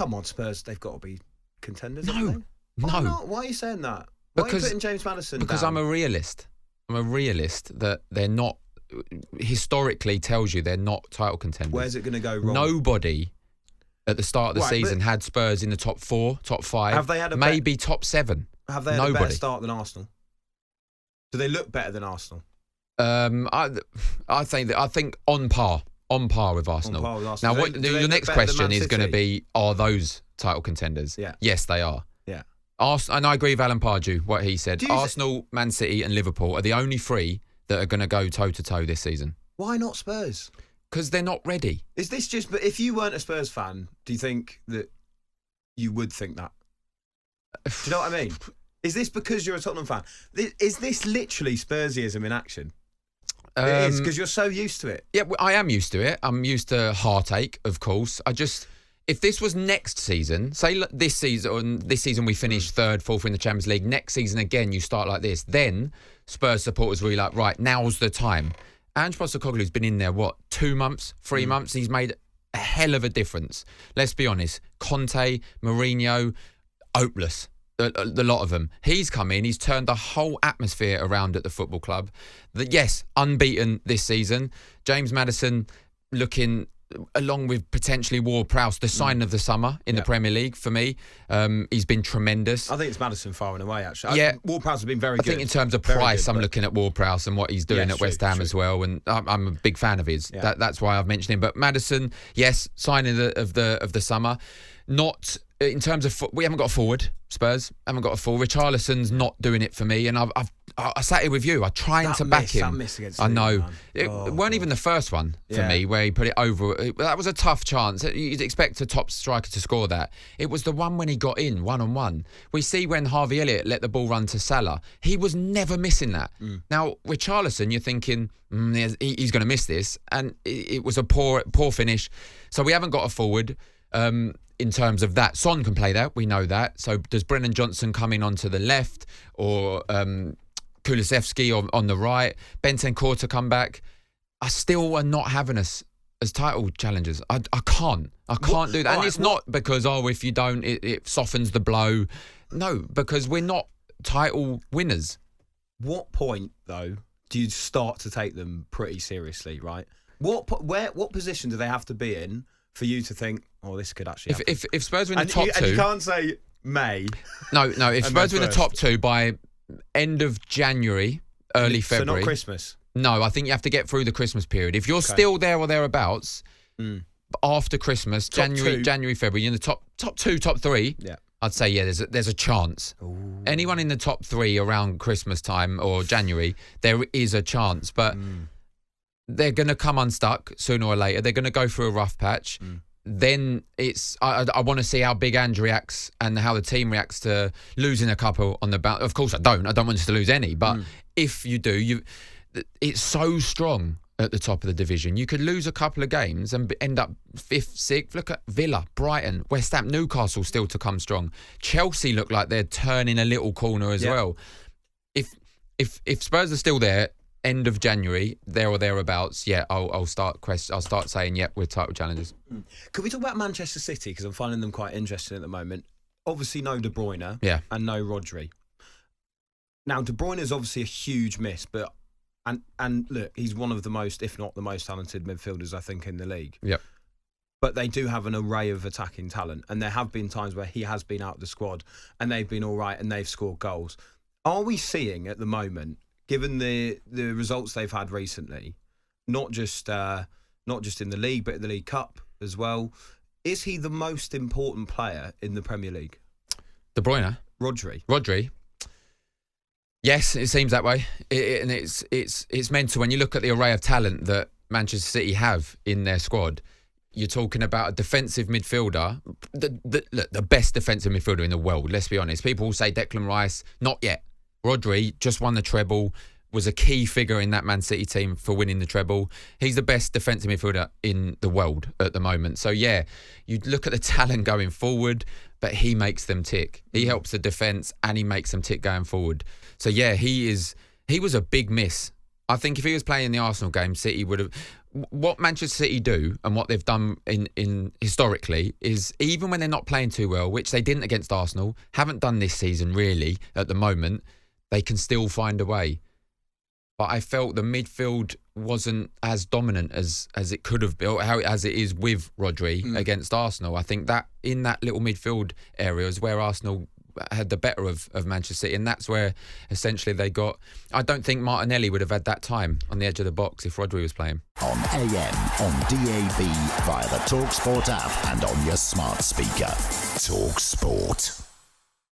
come on, Spurs, they've got to be contenders, No. haven't they? Why No. not? Why are you saying that? Why are you putting James Maddison Because down? I'm a realist. I'm a realist that they're not, historically tells you they're not title contenders. Where's it going to go wrong? Nobody at the start of the season had Spurs in the top 4, top 5, have they had maybe top 7. Have they had a better start than Arsenal? Do they look better than Arsenal? I think on par with Arsenal. On par with Arsenal. Now, your next question is going to be: are those title contenders? Yeah. Yes, they are. Yeah. And I agree with Alan Pardew, what he said. Arsenal, Man City, and Liverpool are the only 3 that are going to go toe to toe this season. Why not Spurs? Because they're not ready. Is this just? But if you weren't a Spurs fan, do you think that you would think that? Do you know what I mean? Is this because you're a Tottenham fan? Is this literally Spursism in action? It is, because you're so used to it. Yeah, I am used to it. I'm used to heartache, of course. If this was next season, say this season we finish 3rd, 4th in the Champions League. Next season again, you start like this. Then Spurs supporters will be like, right, now's the time. Ange Postecoglou's been in there, 2 months, 3 months? He's made a hell of a difference. Let's be honest. Conte, Mourinho, hopeless. The lot of them. He's come in, he's turned the whole atmosphere around at the football club. Yes, unbeaten this season. James Maddison looking, along with potentially Ward-Prowse, the sign of the summer in the Premier League for me. He's been tremendous. I think it's Maddison far and away, actually. Yeah. Ward-Prowse has been very good. I think in terms of price, I'm looking at Ward-Prowse and what he's doing at West Ham as well, and I'm a big fan of his. Yeah. That's why I've mentioned him. But Maddison, yes, signing of the summer. Not in terms of we haven't got a forward. Spurs haven't got a forward. Richarlison's not doing it for me, and I sat here with you. I tried to back him. That miss against I know Liverpool, it weren't even the first one for me where he put it over. That was a tough chance. You'd expect a top striker to score that. It was the one when he got in 1-on-1. We see when Harvey Elliott let the ball run to Salah. He was never missing that. Now Richarlison, you're thinking he's going to miss this, and it was a poor finish. So we haven't got a forward. In terms of that, Son can play that. We know that. So does Brennan Johnson come in onto the left, or Kulusevski on the right? Bentancur to come back? I still are not having us as title challengers. I can't do that. And it's not because if you don't, it softens the blow. No, because we're not title winners. What point though do you start to take them pretty seriously? Right? What position do they have to be in for you to think, oh, this could actually happen? If Spurs were in the top 2... And you can't say May. No, if Spurs were in the top 2 by end of January, early February... So not Christmas? No, I think you have to get through the Christmas period. If you're still there or thereabouts, after Christmas, January, February, you're in the top 2, top 3, I'd say, there's a chance. Ooh. Anyone in the top 3 around Christmas time or January, there is a chance, but... They're going to come unstuck sooner or later. They're going to go through a rough patch. Then it's... I want to see how Big Ange reacts and how the team reacts to losing a couple on the bounce. Of course, I don't want us to lose any. But if you do, it's so strong at the top of the division. You could lose a couple of games and end up 5th, 6th. Look at Villa, Brighton, West Ham, Newcastle still to come strong. Chelsea look like they're turning a little corner as well. If Spurs are still there... end of January, there or thereabouts, I'll start saying, we're title challengers. Could we talk about Manchester City? Because I'm finding them quite interesting at the moment. Obviously, no De Bruyne and no Rodri. Now, De Bruyne is obviously a huge miss, but and look, he's one of the most, if not the most talented midfielders, I think, in the league. Yep. But they do have an array of attacking talent, and there have been times where he has been out of the squad, and they've been all right, and they've scored goals. Are we seeing at the moment, given the results they've had recently, not just in the league, but in the League Cup as well, is he the most important player in the Premier League? De Bruyne? Rodri? Yes, it seems that way. And it's mental. When you look at the array of talent that Manchester City have in their squad, you're talking about a defensive midfielder, the best defensive midfielder in the world, let's be honest. People will say Declan Rice, not yet. Rodri just won the treble, was a key figure in that Man City team for winning the treble. He's the best defensive midfielder in the world at the moment. So, you look at the talent going forward, but he makes them tick. He helps the defence and he makes them tick going forward. So, he was a big miss. I think if he was playing in the Arsenal game, City would have... what Manchester City do and what they've done in historically is even when they're not playing too well, which they didn't against Arsenal, haven't done this season really at the moment, they can still find a way. But I felt the midfield wasn't as dominant as it could have been, as it is with Rodri against Arsenal. I think that in that little midfield area is where Arsenal had the better of Manchester City, and that's where essentially they got. I don't think Martinelli would have had that time on the edge of the box if Rodri was playing. On AM, on DAB, via the talkSPORT app and on your smart speaker. talkSPORT.